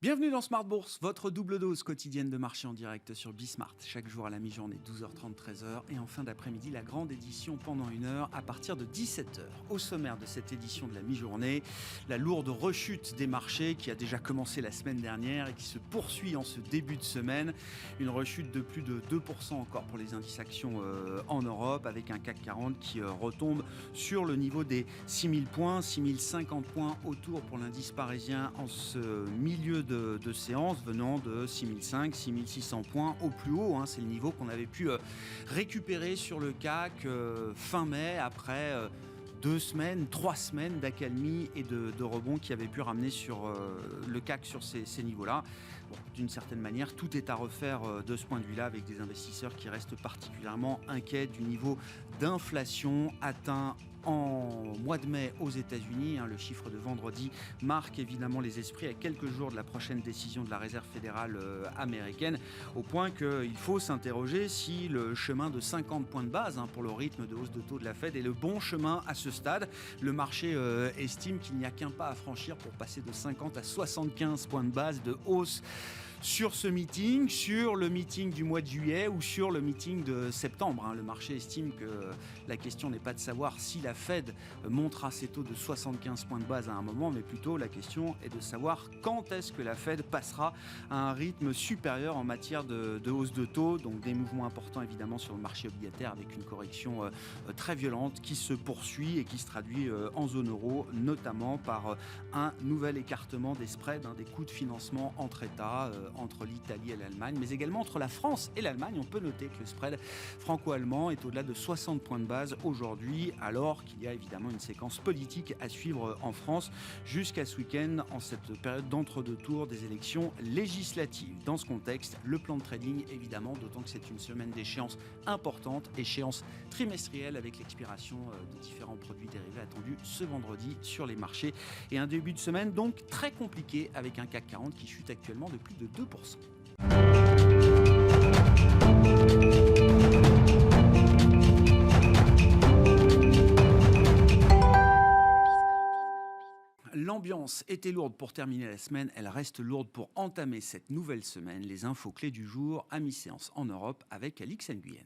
Bienvenue dans Smart Bourse, votre double dose quotidienne de marché en direct sur Bismart. Chaque jour à la mi-journée, 12h30, 13h. Et en fin d'après-midi, la grande édition pendant 1 heure à partir de 17h. Au sommaire de cette édition de la mi-journée, la lourde rechute des marchés qui a déjà commencé la semaine dernière et qui se poursuit en ce début de semaine. Une rechute de plus de 2% encore pour les indices actions en Europe, avec un CAC 40 qui retombe sur le niveau des 6000 points, 6050 points autour pour l'indice parisien en ce milieu de séance, venant de 6005, 6600 points au plus haut. C'est le niveau qu'on avait pu récupérer sur le CAC fin mai, après 3 semaines d'accalmie et de rebond qui avaient pu ramener sur le CAC sur ces niveaux-là. Bon, d'une certaine manière, tout est à refaire de ce point de vue-là, avec des investisseurs qui restent particulièrement inquiets du niveau d'inflation atteint en mois de mai aux États-Unis. Le chiffre de vendredi marque évidemment les esprits à quelques jours de la prochaine décision de la Réserve fédérale américaine, au point qu'il faut s'interroger si le chemin de 50 points de base pour le rythme de hausse de taux de la Fed est le bon chemin à ce stade. Le marché estime qu'il n'y a qu'un pas à franchir pour passer de 50 à 75 points de base de hausse sur ce meeting, sur le meeting du mois de juillet ou sur le meeting de septembre. Le marché estime que la question n'est pas de savoir si la Fed montera ses taux de 75 points de base à un moment, mais plutôt la question est de savoir quand est-ce que la Fed passera à un rythme supérieur en matière de hausse de taux. Donc des mouvements importants évidemment sur le marché obligataire, avec une correction très violente qui se poursuit et qui se traduit en zone euro, notamment par un nouvel écartement des spreads, des coûts de financement entre États, entre l'Italie et l'Allemagne, mais également entre la France et l'Allemagne. On peut noter que le spread franco-allemand est au-delà de 60 points de base aujourd'hui, alors qu'il y a évidemment une séquence politique à suivre en France jusqu'à ce week-end, en cette période d'entre-deux tours des élections législatives. Dans ce contexte, le plan de trading évidemment, d'autant que c'est une semaine d'échéance importante, échéance trimestrielle avec l'expiration de différents produits dérivés attendus ce vendredi sur les marchés, et un début de semaine donc très compliqué, avec un CAC 40 qui chute actuellement de plus de 2%. L'ambiance était lourde pour terminer la semaine, elle reste lourde pour entamer cette nouvelle semaine. Les infos clés du jour à mi-séance en Europe avec Alix Nguyen.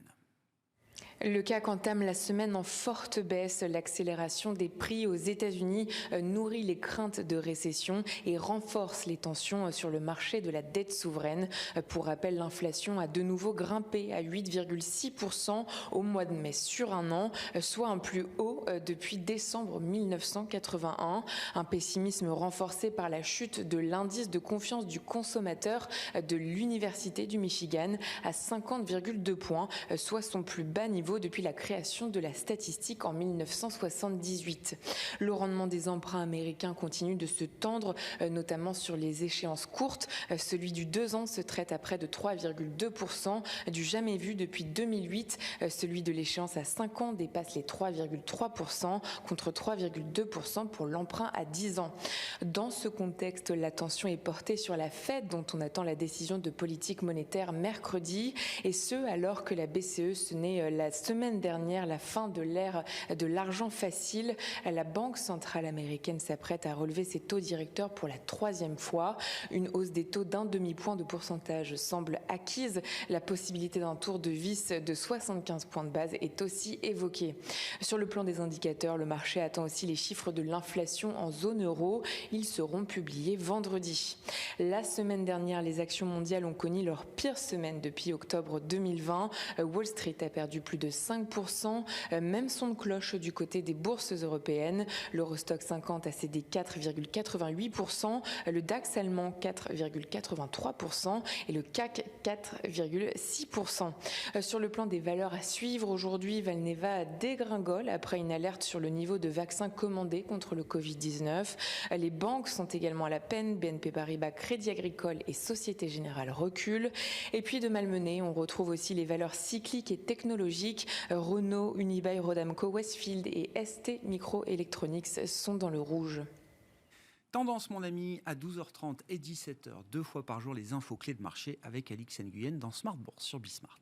Le CAC entame la semaine en forte baisse. L'accélération des prix aux États-Unis nourrit les craintes de récession et renforce les tensions sur le marché de la dette souveraine. Pour rappel, l'inflation a de nouveau grimpé à 8,6% au mois de mai sur un an, soit un plus haut depuis décembre 1981. Un pessimisme renforcé par la chute de l'indice de confiance du consommateur de l'Université du Michigan à 50,2 points, soit son plus bas niveau depuis la création de la statistique en 1978. Le rendement des emprunts américains continue de se tendre, notamment sur les échéances courtes. Celui du 2 ans se traite à près de 3,2%, du jamais vu depuis 2008. Celui de l'échéance à 5 ans dépasse les 3,3% contre 3,2% pour l'emprunt à 10 ans. Dans ce contexte, l'attention est portée sur la Fed, dont on attend la décision de politique monétaire mercredi, et ce alors que la BCE sonnait la semaine dernière la fin de l'ère de l'argent facile. La Banque centrale américaine s'apprête à relever ses taux directeurs pour la 3e fois. Une hausse des taux d'1 demi-point de pourcentage semble acquise. La possibilité d'un tour de vis de 75 points de base est aussi évoquée. Sur le plan des indicateurs, le marché attend aussi les chiffres de l'inflation en zone euro. Ils seront publiés vendredi. La semaine dernière, les actions mondiales ont connu leur pire semaine depuis octobre 2020. Wall Street a perdu plus de 5%, même son de cloche du côté des bourses européennes. L'Eurostoxx 50 a cédé 4,88%, le DAX allemand 4,83% et le CAC 4,6%. Sur le plan des valeurs à suivre, aujourd'hui, Valneva dégringole après une alerte sur le niveau de vaccins commandés contre le Covid-19. Les banques sont également à la peine. BNP Paribas, Crédit Agricole et Société Générale reculent. Et puis de malmené, on retrouve aussi les valeurs cycliques et technologiques. Renault, Unibail, Rodamco, Westfield et ST Microelectronics sont dans le rouge. Tendance, mon ami, à 12h30 et 17h, 2 fois par jour, les infos clés de marché avec Alix Nguyen dans Smart Bourse sur Bismart.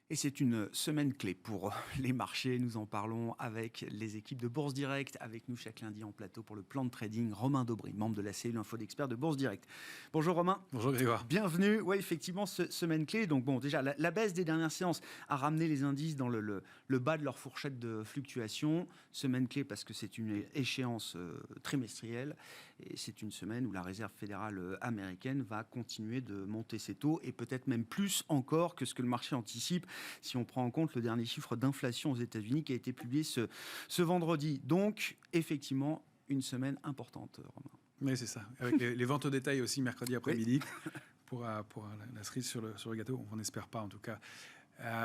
Et c'est une semaine clé pour les marchés. Nous en parlons avec les équipes de Bourse Direct. Avec nous chaque lundi en plateau pour le plan de trading, Romain Daubry, membre de la cellule Info d'Experts de Bourse Direct. Bonjour Romain. Bonjour Grégoire. Bienvenue. Oui, effectivement, semaine clé. Donc bon, déjà, la baisse des dernières séances a ramené les indices dans le bas de leur fourchette de fluctuation. Semaine clé parce que c'est une échéance trimestrielle. Et c'est une semaine où la Réserve fédérale américaine va continuer de monter ses taux et peut-être même plus encore que ce que le marché anticipe si on prend en compte le dernier chiffre d'inflation aux États-Unis qui a été publié ce vendredi. Donc, effectivement, une semaine importante, Romain. Oui, c'est ça. Avec les ventes au détail aussi mercredi après-midi Oui. pour la cerise sur le gâteau. On n'espère pas en tout cas.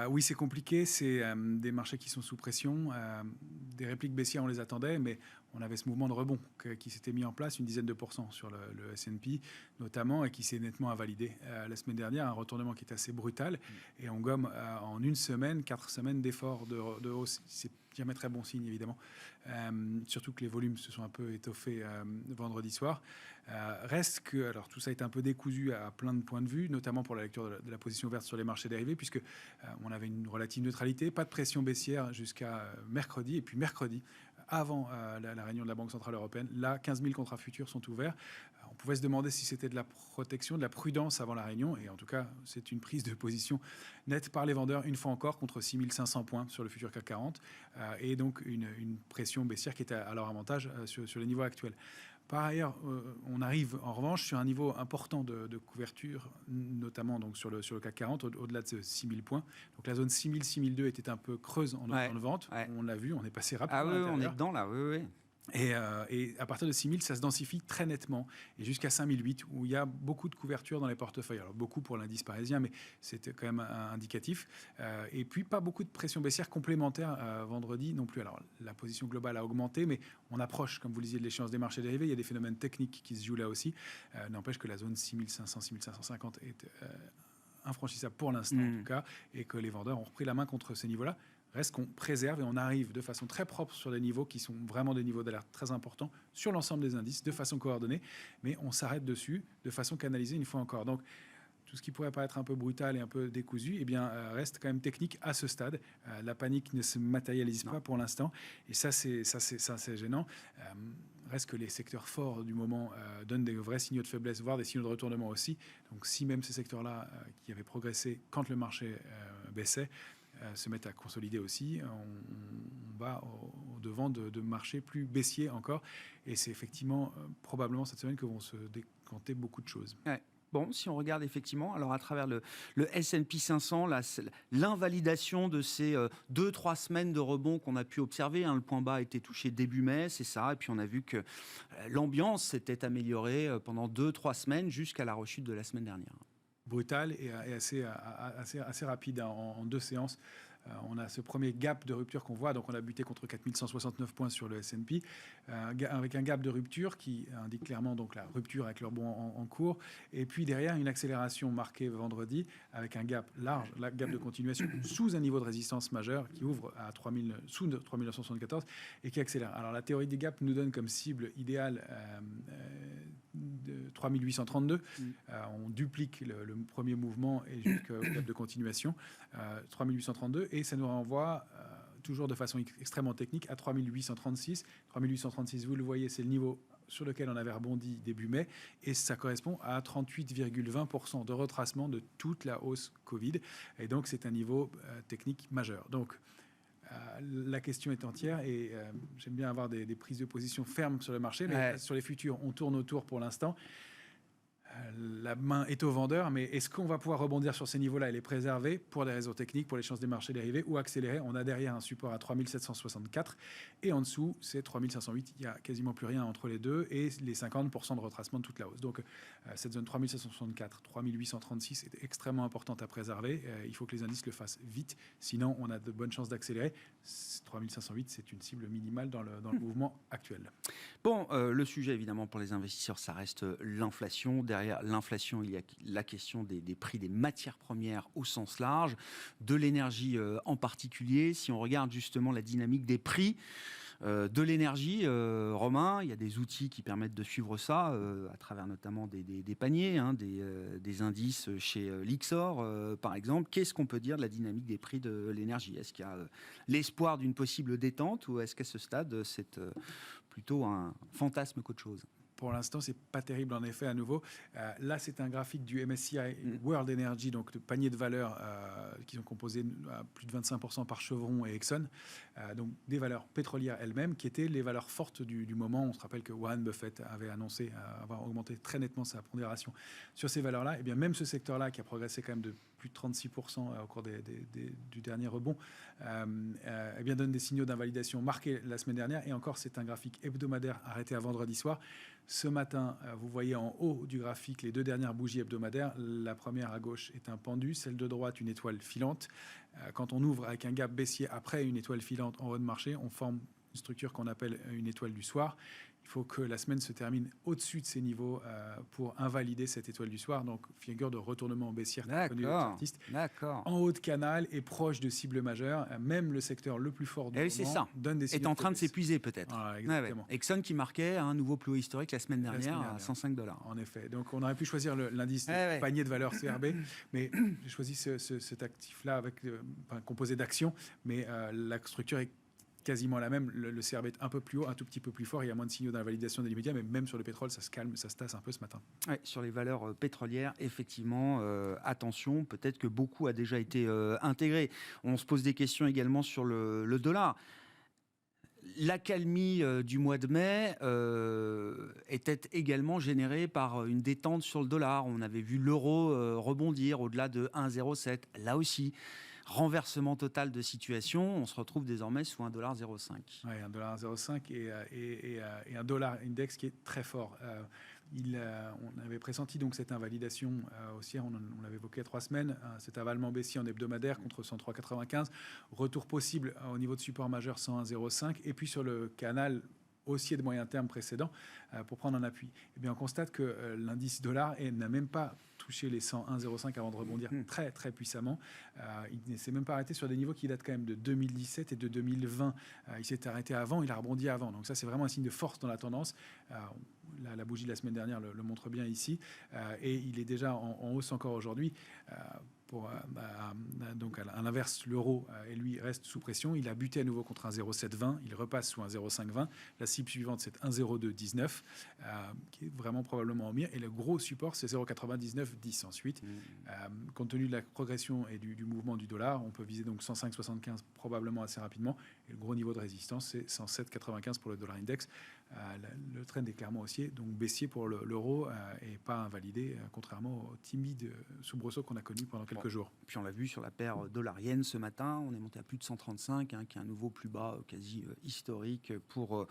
Oui, c'est compliqué. C'est des marchés qui sont sous pression. Des répliques baissières, on les attendait, mais on avait ce mouvement de rebond qui s'était mis en place, une dizaine de pourcents sur le S&P notamment, et qui s'est nettement invalidé. La semaine dernière, un retournement qui est assez brutal. Et on gomme en une semaine, 4 semaines d'efforts de hausse. C'est jamais très bon signe, évidemment. Surtout que les volumes se sont un peu étoffés vendredi soir. Reste que, alors tout ça est un peu décousu à plein de points de vue, notamment pour la lecture de la position verte sur les marchés dérivés, puisque on avait une relative neutralité, pas de pression baissière jusqu'à mercredi, et puis mercredi, avant la réunion de la Banque Centrale Européenne, là, 15 000 contrats futurs sont ouverts. On pouvait se demander si c'était de la protection, de la prudence avant la réunion, et en tout cas, c'est une prise de position nette par les vendeurs, une fois encore, contre 6 500 points sur le futur CAC 40, et donc une pression baissière qui était à leur avantage sur les niveaux actuels. Par ailleurs, on arrive en revanche sur un niveau important de couverture, notamment donc sur le CAC 40, au-delà de 6 000 points. Donc la zone 6 000, 6 200 était un peu creuse en vente. Ouais. On l'a vu, on est passé rapidement. Ah oui, on est dedans là, oui. Et à partir de 6 000, ça se densifie très nettement, et jusqu'à 5 008, où il y a beaucoup de couverture dans les portefeuilles. Alors beaucoup pour l'indice parisien, mais c'était quand même indicatif. Et puis pas beaucoup de pression baissière complémentaire vendredi non plus. Alors la position globale a augmenté, mais on approche, comme vous le disiez, de l'échéance des marchés dérivés. Il y a des phénomènes techniques qui se jouent là aussi. N'empêche que la zone 6 500, 6 550 est infranchissable pour l'instant en tout cas, et que les vendeurs ont repris la main contre ces niveaux-là. Reste qu'on préserve et on arrive de façon très propre sur des niveaux qui sont vraiment des niveaux d'alerte très importants sur l'ensemble des indices, de façon coordonnée, mais on s'arrête dessus de façon canalisée une fois encore. Donc, tout ce qui pourrait paraître un peu brutal et un peu décousu, eh bien, reste quand même technique à ce stade. La panique ne se matérialise pas pour l'instant, et ça, c'est gênant. Reste que les secteurs forts du moment donnent des vrais signaux de faiblesse, voire des signaux de retournement aussi. Donc, si même ces secteurs-là, qui avaient progressé quand le marché baissait, se mettent à consolider aussi, on va au-devant de marchés plus baissiers encore. Et c'est effectivement probablement cette semaine que vont se décanter beaucoup de choses. Ouais. Bon, si on regarde effectivement, alors à travers le S&P 500, l'invalidation de ces 2-3 semaines de rebond qu'on a pu observer, le point bas a été touché début mai, c'est ça, et puis on a vu que l'ambiance s'était améliorée pendant 2-3 semaines jusqu'à la rechute de la semaine dernière. Brutal et assez rapide en 2 séances. On a ce premier gap de rupture qu'on voit, donc on a buté contre 4169 points sur le S&P, avec un gap de rupture qui indique clairement donc la rupture avec le rebond en cours, et puis derrière une accélération marquée vendredi avec un gap large, la gap de continuation sous un niveau de résistance majeur qui ouvre à sous 3974 et qui accélère. Alors la théorie des gaps nous donne comme cible idéale de 3832. On duplique le premier mouvement et jusqu'au gap de continuation, 3832, et ça nous renvoie toujours de façon extrêmement technique à 3836. 3836, vous le voyez, c'est le niveau sur lequel on avait rebondi début mai, et ça correspond à 38,20% de retracement de toute la hausse Covid, et donc c'est un niveau technique majeur. Donc la question est entière, et j'aime bien avoir des prises de position fermes sur le marché, mais sur les futurs, on tourne autour pour l'instant. La main est au vendeur, mais est-ce qu'on va pouvoir rebondir sur ces niveaux-là et les préserver pour des raisons techniques, pour l'échéance des marchés dérivés, ou accélérer? On a derrière un support à 3764 et en dessous, c'est 3508. Il n'y a quasiment plus rien entre les deux, et les 50% de retracement de toute la hause. Donc, cette zone 3764, 3836 est extrêmement importante à préserver. Il faut que les indices le fassent vite, sinon on a de bonnes chances d'accélérer. 3508, c'est une cible minimale dans le mouvement actuel. Bon, le sujet évidemment pour les investisseurs, ça reste l'inflation. Derrière l'inflation, il y a la question des prix des matières premières au sens large, de l'énergie en particulier. Si on regarde justement la dynamique des prix, De l'énergie, Romain, il y a des outils qui permettent de suivre ça, à travers notamment des paniers, hein, des indices chez Lyxor, par exemple. Qu'est-ce qu'on peut dire de la dynamique des prix de l'énergie? Est-ce qu'il y a l'espoir d'une possible détente, ou est-ce qu'à ce stade, c'est plutôt un fantasme qu'autre chose? Pour l'instant, c'est pas terrible en effet à nouveau. Là, c'est un graphique du MSCI World Energy, donc de panier de valeurs qui sont composés à plus de 25% par Chevron et Exxon, donc des valeurs pétrolières elles-mêmes, qui étaient les valeurs fortes du moment. On se rappelle que Warren Buffett avait annoncé avoir augmenté très nettement sa pondération sur ces valeurs-là. Et bien même ce secteur-là, qui a progressé quand même de plus de 36% au cours du dernier rebond, eh bien donne des signaux d'invalidation marqués la semaine dernière. Et encore, c'est un graphique hebdomadaire arrêté à vendredi soir. Ce matin, vous voyez en haut du graphique les deux dernières bougies hebdomadaires. La première à gauche est un pendu, celle de droite une étoile filante. Quand on ouvre avec un gap baissier après une étoile filante en haut de marché, on forme une structure qu'on appelle une étoile du soir. Il faut que la semaine se termine au-dessus de ces niveaux pour invalider cette étoile du soir. Donc, figure de retournement baissière connu des artistes. D'accord. En haut de canal et proche de cible majeure. Même le secteur le plus fort du moment donne des signaux. Est en train de s'épuiser peut-être. Voilà, exactement. Ouais. Exxon qui marquait un nouveau plus haut historique la semaine dernière à $105. En effet. Donc, on aurait pu choisir l'indice panier de valeur CRB, mais j'ai choisi cet actif-là composé d'actions, mais la structure est quasiment la même. Le CRB est un peu plus haut, un tout petit peu plus fort. Il y a moins de signaux d'invalidation de l'immédiat, mais même sur le pétrole, ça se calme, ça se tasse un peu ce matin. Ouais, sur les valeurs pétrolières, effectivement, attention, peut-être que beaucoup a déjà été intégré. On se pose des questions également sur le dollar. L'accalmie du mois de mai était également générée par une détente sur le dollar. On avait vu l'euro rebondir au-delà de 1,07. Là aussi, renversement total de situation. On se retrouve désormais sous $1,05. Oui, $1,05 et un dollar index qui est très fort. On avait pressenti donc cette invalidation haussière, on l'avait évoqué il y a 3 semaines, cet avalement baissier en hebdomadaire contre 103,95, retour possible au niveau de support majeur 101,05, et puis sur le canal haussier de moyen terme précédent pour prendre un appui. Eh bien, on constate que l'indice dollar n'a même pas touché les 101,05 avant de rebondir très très puissamment. Il ne s'est même pas arrêté sur des niveaux qui datent quand même de 2017 et de 2020. Il s'est arrêté avant, il a rebondi avant. Donc ça, c'est vraiment un signe de force dans la tendance. La bougie de la semaine dernière le montre bien ici. Et il est déjà en hausse encore aujourd'hui. Donc à l'inverse, l'euro et lui reste sous pression. Il a buté à nouveau contre un 0,720. Il repasse sous un 0,520. La cible suivante, c'est 1,0219, qui est vraiment probablement en mire. Et le gros support, c'est 0,9910 ensuite. Compte tenu de la progression et du mouvement du dollar, on peut viser donc 105,75 probablement assez rapidement. Et le gros niveau de résistance, c'est 107,95 pour le dollar index. Le trend est clairement haussier, donc baissier pour l'euro et pas invalidé, contrairement au timide soubresaut qu'on a connu pendant quelques jours. Puis on l'a vu sur la paire dollar-yen ce matin, on est monté à plus de 135, qui est un nouveau plus bas quasi historique pour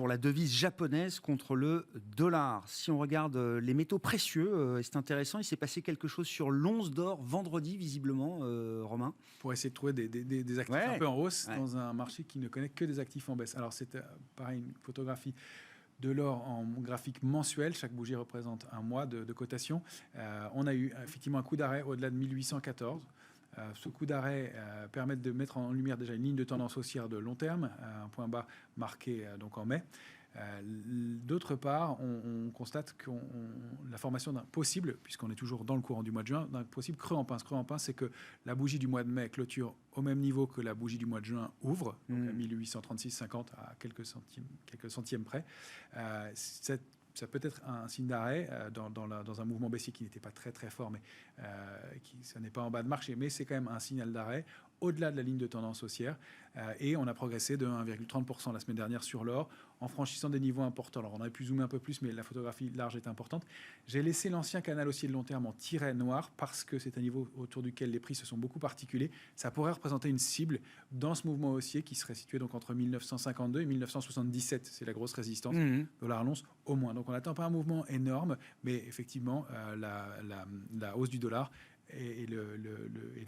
la devise japonaise contre le dollar. Si on regarde les métaux précieux, c'est intéressant, il s'est passé quelque chose sur l'once d'or vendredi, visiblement, Romain. Pour essayer de trouver des actifs un peu en hausse dans un marché qui ne connaît que des actifs en baisse. Alors c'est pareil, une photographie de l'or en graphique mensuel. Chaque bougie représente un mois de cotation. On a eu effectivement un coup d'arrêt au-delà de 1814. Ce coup d'arrêt permet de mettre en lumière déjà une ligne de tendance haussière de long terme, un point bas marqué donc en mai. D'autre part, on constate que la formation d'un possible, puisqu'on est toujours dans le courant du mois de juin, d'un possible creux en pince. Creux en pince, c'est que la bougie du mois de mai clôture au même niveau que la bougie du mois de juin ouvre, donc à 1836,50 à quelques centièmes près. Ça peut être un signe d'arrêt dans un mouvement baissier qui n'était pas très très fort, mais ça n'est pas en bas de marché, mais c'est quand même un signal d'arrêt au-delà de la ligne de tendance haussière. Et on a progressé de 1,30% la semaine dernière sur l'or, en franchissant des niveaux importants. Alors on aurait pu zoomer un peu plus, mais la photographie large est importante. J'ai laissé l'ancien canal haussier de long terme en tiret noir, parce que c'est un niveau autour duquel les prix se sont beaucoup articulés. Ça pourrait représenter une cible dans ce mouvement haussier qui serait situé donc entre 1952 et 1977. C'est la grosse résistance, dollar à l'once au moins. Donc on n'attend pas un mouvement énorme, mais effectivement, la hausse du dollar et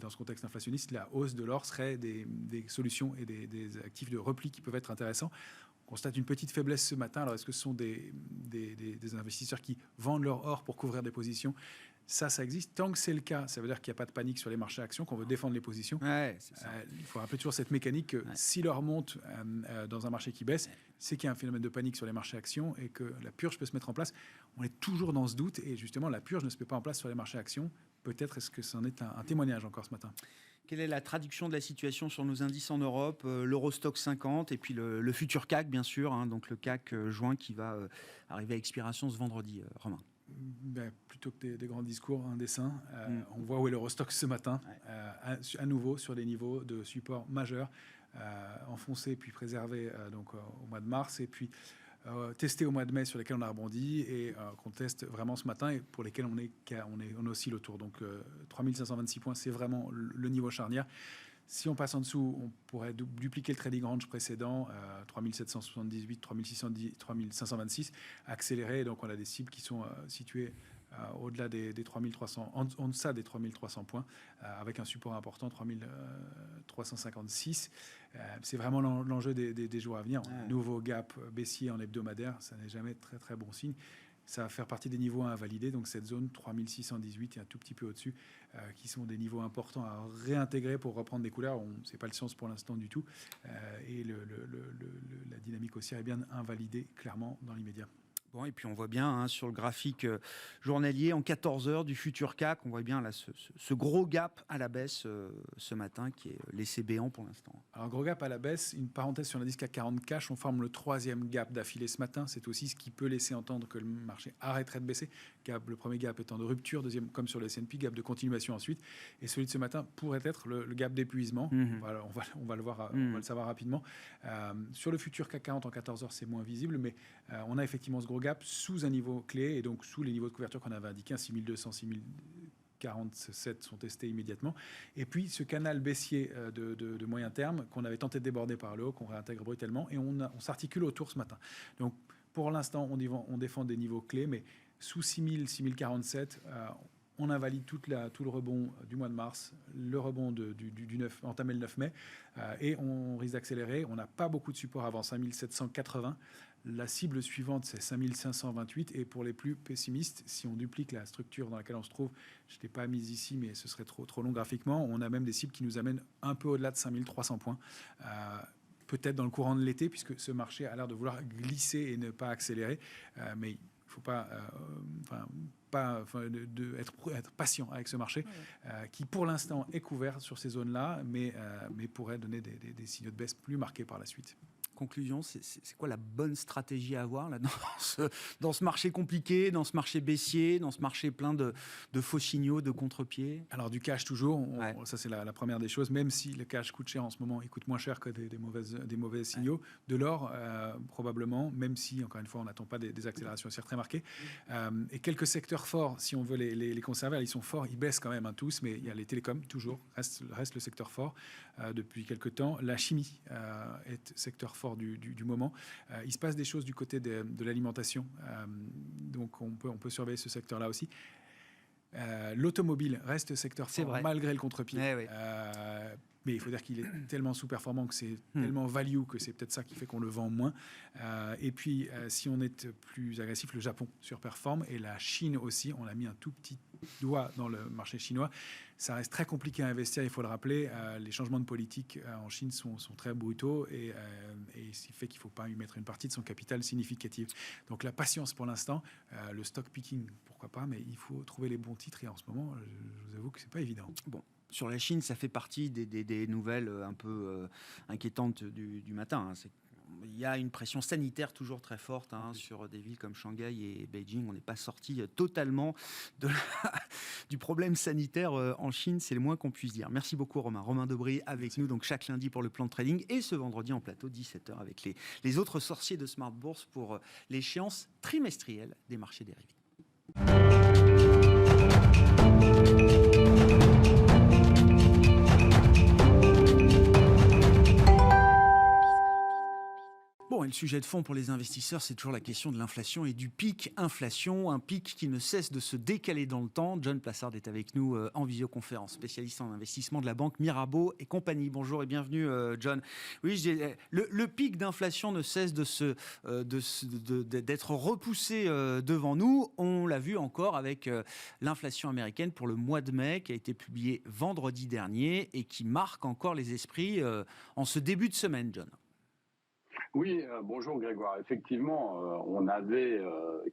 dans ce contexte inflationniste, la hausse de l'or serait des solutions et des actifs de repli qui peuvent être intéressants. On constate une petite faiblesse ce matin. Alors, est-ce que ce sont des investisseurs qui vendent leur or pour couvrir des positions ? Ça existe. Tant que c'est le cas, ça veut dire qu'il n'y a pas de panique sur les marchés actions, qu'on veut défendre les positions. Ouais, c'est ça. Il faut rappeler toujours cette mécanique que si l'or monte dans un marché qui baisse, c'est qu'il y a un phénomène de panique sur les marchés actions et que la purge peut se mettre en place. On est toujours dans ce doute et justement, la purge ne se met pas en place sur les marchés actions. Peut-être est-ce que c'en est un témoignage encore ce matin. Quelle est la traduction de la situation sur nos indices en Europe, l'Eurostock 50 et puis le futur CAC, bien sûr, hein, donc le CAC juin qui va arriver à expiration ce vendredi, Romain. Plutôt que des grands discours, un dessin. On voit où est l'Eurostock ce matin, à nouveau sur des niveaux de support majeurs, enfoncés puis préservés donc, au mois de mars, et puis testés au mois de mai sur lesquels on a rebondi et qu'on teste vraiment ce matin et pour lesquels on oscille autour. Donc 3526 points, c'est vraiment le niveau charnière. Si on passe en dessous, on pourrait dupliquer le trading range précédent, 3778, 3610, 3526, accélérer. Donc on a des cibles qui sont situées au-delà des 3300, en deçà des 3300 points, avec un support important, 3356. C'est vraiment l'enjeu des jours à venir. Nouveau gap baissier en hebdomadaire, ça n'est jamais très très bon signe. Ça va faire partie des niveaux à invalider, donc cette zone 3618 et un tout petit peu au-dessus, qui sont des niveaux importants à réintégrer pour reprendre des couleurs. Ce n'est pas le sens pour l'instant du tout. Et la dynamique haussière est bien invalidée clairement dans l'immédiat. Bon, et puis on voit bien sur le graphique journalier en 14 heures du futur CAC, on voit bien là ce gros gap à la baisse ce matin qui est laissé béant pour l'instant. Alors gros gap à la baisse, une parenthèse sur l'indice CAC 40 cash, on forme le troisième gap d'affilée ce matin. C'est aussi ce qui peut laisser entendre que le marché arrêterait de baisser. Le premier gap étant de rupture, deuxième comme sur le S&P, gap de continuation ensuite. Et celui de ce matin pourrait être le gap d'épuisement. Voilà, on va le voir, on va le savoir rapidement. Sur le futur CAC 40 en 14 heures, c'est moins visible, mais on a effectivement ce gros gap sous un niveau clé et donc sous les niveaux de couverture qu'on avait indiqués, 6200, 6047 sont testés immédiatement. Et puis ce canal baissier de moyen terme qu'on avait tenté de déborder par le haut, qu'on réintègre brutalement et on s'articule autour ce matin. Donc pour l'instant, on défend des niveaux clés, mais sous 6000, 6047, on invalide tout le rebond du mois de mars, le rebond entamé le 9 mai, et on risque d'accélérer. On n'a pas beaucoup de support avant 5780. La cible suivante, c'est 5528. Et pour les plus pessimistes, si on duplique la structure dans laquelle on se trouve, je ne l'ai pas mise ici, mais ce serait trop long graphiquement, on a même des cibles qui nous amènent un peu au-delà de 5300 points. Peut-être dans le courant de l'été, puisque ce marché a l'air de vouloir glisser et ne pas accélérer. Mais il ne faut pas être patient avec ce marché qui, pour l'instant, est couvert sur ces zones-là, mais pourrait donner des signaux de baisse plus marqués par la suite. Conclusion, c'est quoi la bonne stratégie à avoir là, dans ce marché compliqué, dans ce marché baissier, dans ce marché plein de faux signaux, de contre-pieds? Alors du cash toujours, ça c'est la première des choses, même si le cash coûte cher en ce moment, il coûte moins cher que des mauvais signaux. De l'or, probablement, même si, encore une fois, on n'attend pas des accélérations haussières très marquées. Et quelques secteurs forts, si on veut les conserver, ils sont forts, ils baissent quand même tous, mais il y a les télécoms, toujours, reste le secteur fort depuis quelques temps. La chimie est secteur fort du moment. Il se passe des choses du côté de l'alimentation, donc on peut surveiller ce secteur-là aussi. L'automobile reste secteur fort malgré le contre-pied. Mais il faut dire qu'il est tellement sous-performant que c'est tellement value que c'est peut-être ça qui fait qu'on le vend moins. Et puis, si on est plus agressif, le Japon surperforme et la Chine aussi. On a mis un tout petit doigt dans le marché chinois. Ça reste très compliqué à investir, il faut le rappeler. Les changements de politique en Chine sont très brutaux et ce fait qu'il ne faut pas y mettre une partie de son capital significative. Donc la patience pour l'instant, le stock picking, pourquoi pas, mais il faut trouver les bons titres et en ce moment, je vous avoue que ce n'est pas évident. Bon. Sur la Chine, ça fait partie des nouvelles un peu inquiétantes du matin. Il y a une pression sanitaire toujours très forte sur des villes comme Shanghai et Beijing. On n'est pas sorti totalement du problème sanitaire en Chine, c'est le moins qu'on puisse dire. Merci beaucoup Romain. Romain Debré avec nous donc chaque lundi pour le plan de trading et ce vendredi en plateau 17h avec les autres sorciers de Smart Bourse pour l'échéance trimestrielle des marchés dérivés. Bon, Bon, et le sujet de fond pour les investisseurs, c'est toujours la question de l'inflation et du pic inflation, un pic qui ne cesse de se décaler dans le temps. John Plassard est avec nous en visioconférence, spécialiste en investissement de la banque Mirabeau et compagnie. Bonjour et bienvenue, John. Oui, le pic d'inflation ne cesse d'être repoussé devant nous. On l'a vu encore avec l'inflation américaine pour le mois de mai qui a été publié vendredi dernier et qui marque encore les esprits en ce début de semaine, John. Oui, bonjour Grégoire. Effectivement, on avait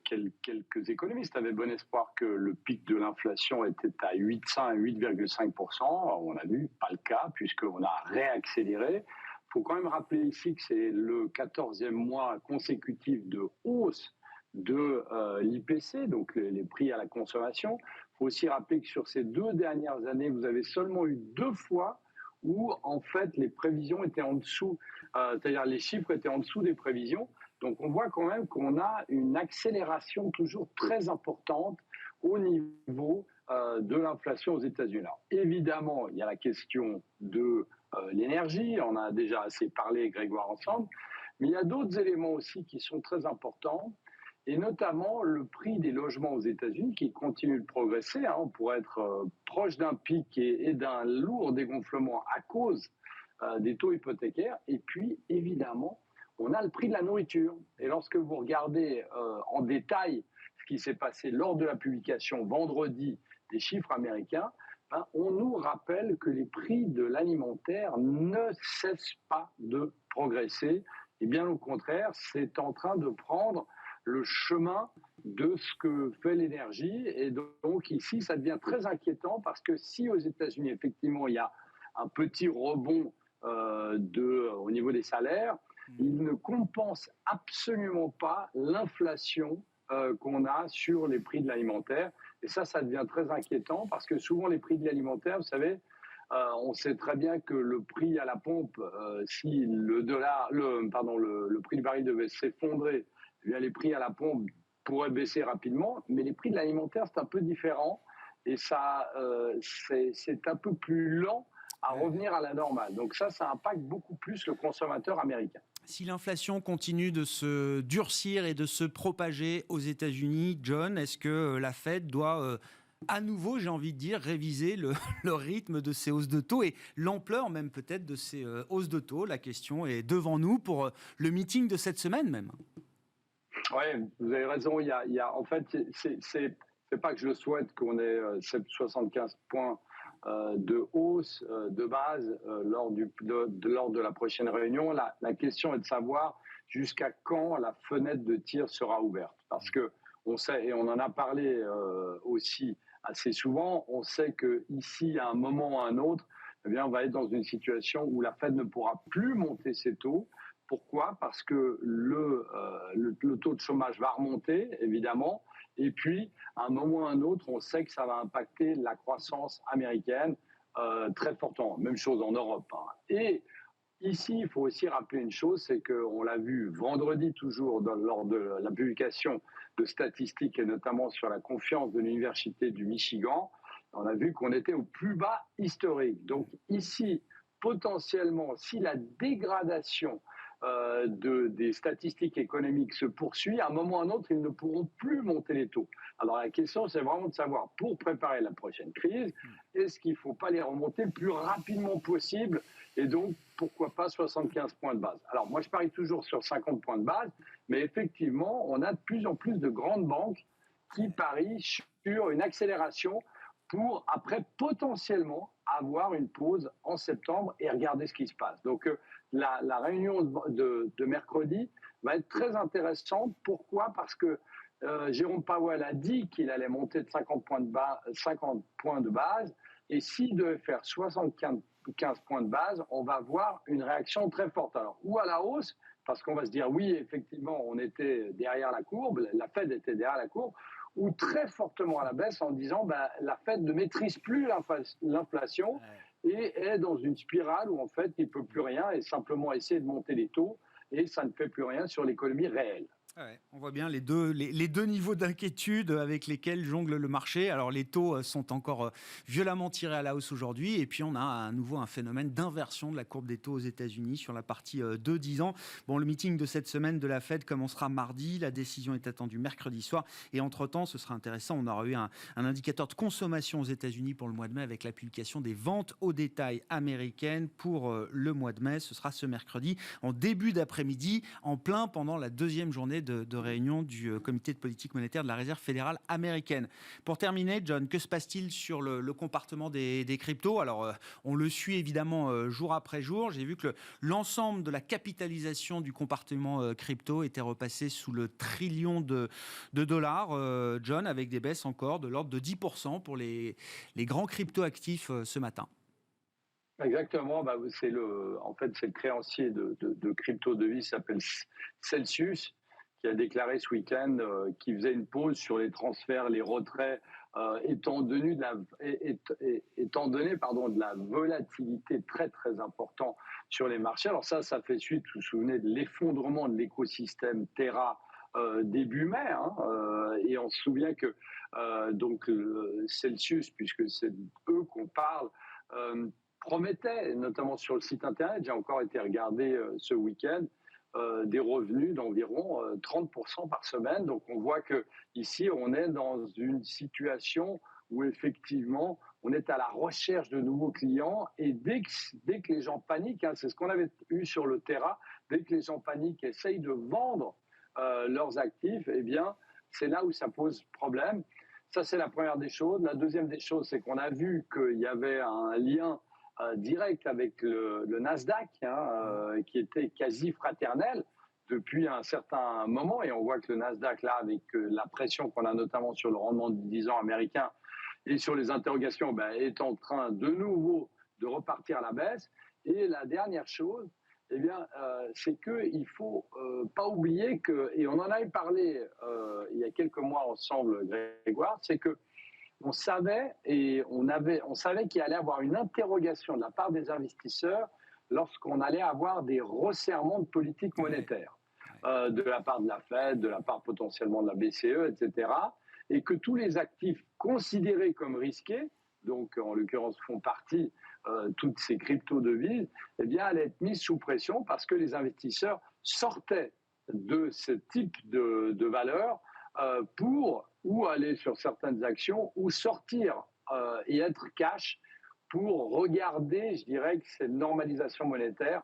quelques économistes avaient bon espoir que le pic de l'inflation était à 8,5%. On a vu, pas le cas, puisqu'on a réaccéléré. Il faut quand même rappeler ici que c'est le 14e mois consécutif de hausse de l'IPC, donc les prix à la consommation. Il faut aussi rappeler que sur ces 2 dernières années, vous avez seulement eu 2 fois où en fait les prévisions étaient en dessous, c'est-à-dire les chiffres étaient en dessous des prévisions. Donc on voit quand même qu'on a une accélération toujours très importante au niveau de l'inflation aux États-Unis. Alors, évidemment, il y a la question de l'énergie, on en a déjà assez parlé, Grégoire, ensemble, mais il y a d'autres éléments aussi qui sont très importants, et notamment le prix des logements aux États-Unis qui continue de progresser. On pourrait être proche d'un pic et d'un lourd dégonflement à cause des taux hypothécaires. Et puis, évidemment, on a le prix de la nourriture. Et lorsque vous regardez en détail ce qui s'est passé lors de la publication vendredi des chiffres américains, on nous rappelle que les prix de l'alimentaire ne cessent pas de progresser. Et bien au contraire, c'est en train de prendre le chemin de ce que fait l'énergie. Et donc ici, ça devient très inquiétant parce que si aux États-Unis, effectivement, il y a un petit rebond au niveau des salaires, il ne compense absolument pas l'inflation qu'on a sur les prix de l'alimentaire. Et ça devient très inquiétant parce que souvent les prix de l'alimentaire, vous savez, on sait très bien que le prix à la pompe, si le prix du baril devait s'effondrer, eh bien, les prix à la pompe pourraient baisser rapidement, mais les prix de l'alimentaire, c'est un peu différent et ça, c'est un peu plus lent à revenir à la normale. Donc ça impacte beaucoup plus le consommateur américain. Si l'inflation continue de se durcir et de se propager aux États-Unis, John, est-ce que la Fed doit à nouveau, j'ai envie de dire, réviser le rythme de ces hausses de taux et l'ampleur même peut-être de ces hausses de taux? La question est devant nous pour le meeting de cette semaine même. Oui, vous avez raison. En fait, c'est pas que je souhaite qu'on ait 75 points de hausse de base lors de la prochaine réunion. La question est de savoir jusqu'à quand la fenêtre de tir sera ouverte. Parce que on sait, et on en a parlé aussi assez souvent, on sait qu'ici, à un moment ou à un autre, eh bien, on va être dans une situation où la Fed ne pourra plus monter ses taux. Pourquoi ? Parce que le taux de chômage va remonter, évidemment, et puis, à un moment ou à un autre, on sait que ça va impacter la croissance américaine très fortement. Même chose en Europe. Et ici, il faut aussi rappeler une chose, c'est qu'on l'a vu vendredi toujours lors de la publication de statistiques, et notamment sur la confiance de l'Université du Michigan, on a vu qu'on était au plus bas historique. Donc ici, potentiellement, si la dégradation des statistiques économiques se poursuit, à un moment ou à un autre, ils ne pourront plus monter les taux. Alors la question, c'est vraiment de savoir, pour préparer la prochaine crise, est-ce qu'il ne faut pas les remonter le plus rapidement possible, et donc, pourquoi pas 75 points de base. Alors moi, je parie toujours sur 50 points de base, mais effectivement, on a de plus en plus de grandes banques qui parient sur une accélération pour, après, potentiellement avoir une pause en septembre et regarder ce qui se passe. Donc, la réunion de mercredi va être très intéressante. Pourquoi ? Parce que Jérôme Powell a dit qu'il allait monter de 50 points de base, et s'il devait faire 75 points de base, on va voir une réaction très forte. Alors, ou à la hausse, parce qu'on va se dire, oui, effectivement, on était derrière la courbe, la Fed était derrière la courbe, ou très fortement à la baisse en disant la Fed ne maîtrise plus l'inflation et est dans une spirale où en fait il ne peut plus rien et simplement essayer de monter les taux et ça ne fait plus rien sur l'économie réelle. Ouais, on voit bien les deux niveaux d'inquiétude avec lesquels jongle le marché. Alors les taux sont encore violemment tirés à la hausse aujourd'hui et puis on a à nouveau un phénomène d'inversion de la courbe des taux aux États-Unis sur la partie 2-10 ans. Bon, le meeting de cette semaine de la Fed commencera mardi, la décision est attendue mercredi soir et entre-temps, ce sera intéressant, on aura eu un indicateur de consommation aux États-Unis pour le mois de mai avec la publication des ventes au détail américaines pour le mois de mai. Ce sera ce mercredi en début d'après-midi, en plein pendant la deuxième journée de réunion du comité de politique monétaire de la Réserve fédérale américaine. Pour terminer, John, que se passe-t-il sur le comportement des cryptos ? Alors, on le suit évidemment jour après jour. J'ai vu que l'ensemble de la capitalisation du comportement crypto était repassé sous le trillion de dollars, John, avec des baisses encore de l'ordre de 10% pour les grands crypto-actifs ce matin. Exactement, c'est le créancier de crypto-devises qui s'appelle Celsius, qui a déclaré ce week-end qu'il faisait une pause sur les transferts, les retraits, étant donné de la volatilité très très importante sur les marchés. Alors ça fait suite, vous vous souvenez, de l'effondrement de l'écosystème Terra début mai, et on se souvient que Celsius, puisque c'est eux qu'on parle, promettait, notamment sur le site internet, j'ai encore été regarder ce week-end, des revenus d'environ 30% par semaine. Donc on voit que ici on est dans une situation où effectivement on est à la recherche de nouveaux clients et dès que les gens paniquent, c'est ce qu'on avait eu sur le Terra, dès que les gens paniquent, essayent de vendre leurs actifs, eh bien c'est là où ça pose problème. Ça c'est la première des choses. La deuxième des choses, c'est qu'on a vu qu'il y avait un lien direct avec le Nasdaq, qui était quasi fraternel depuis un certain moment. Et on voit que le Nasdaq, là, avec la pression qu'on a notamment sur le rendement de 10 ans américain et sur les interrogations, est en train de nouveau de repartir à la baisse. Et la dernière chose, c'est qu'il ne faut pas oublier que, et on en avait parlé il y a quelques mois ensemble, Grégoire, c'est que on savait qu'il allait y avoir une interrogation de la part des investisseurs lorsqu'on allait avoir des resserrements de politique monétaire de la part de la Fed, de la part potentiellement de la BCE, etc. Et que tous les actifs considérés comme risqués, donc en l'occurrence font partie toutes ces crypto-devises, allaient être mis sous pression parce que les investisseurs sortaient de ce type de valeurs pour ou aller sur certaines actions ou sortir et être cash pour regarder, je dirais, que cette normalisation monétaire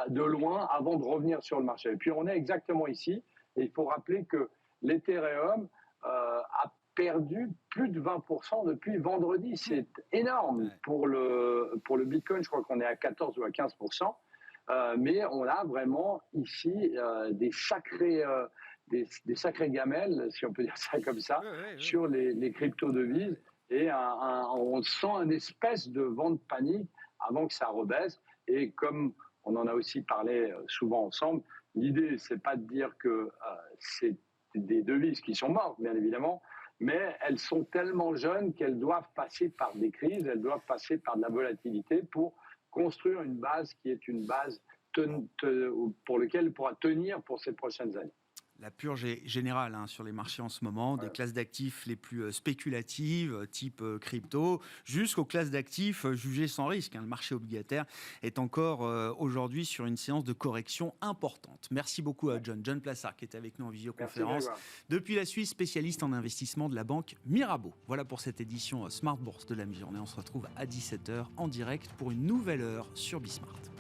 de loin avant de revenir sur le marché. Et puis on est exactement ici, et il faut rappeler que l'Ethereum a perdu plus de 20% depuis vendredi. C'est énorme. Pour le Bitcoin, je crois qu'on est à 14 ou à 15%, mais on a vraiment ici des sacrées gamelles, si on peut dire ça comme ça, sur les crypto-devises. Et on sent une espèce de vent de panique avant que ça rebaisse. Et comme on en a aussi parlé souvent ensemble, l'idée, c'est pas de dire que c'est des devises qui sont mortes, bien évidemment, mais elles sont tellement jeunes qu'elles doivent passer par des crises, elles doivent passer par de la volatilité pour construire une base qui est une base pour laquelle elle pourra tenir pour ces prochaines années. La purge est générale sur les marchés en ce moment, des classes d'actifs les plus spéculatives, type crypto, jusqu'aux classes d'actifs jugées sans risque. Le marché obligataire est encore aujourd'hui sur une séance de correction importante. Merci beaucoup à John Plassard qui est avec nous en visioconférence. Depuis la Suisse, spécialiste en investissement de la banque Mirabeau. Voilà pour cette édition Smart Bourse de la mi-journée. On se retrouve à 17h en direct pour une nouvelle heure sur Bismart.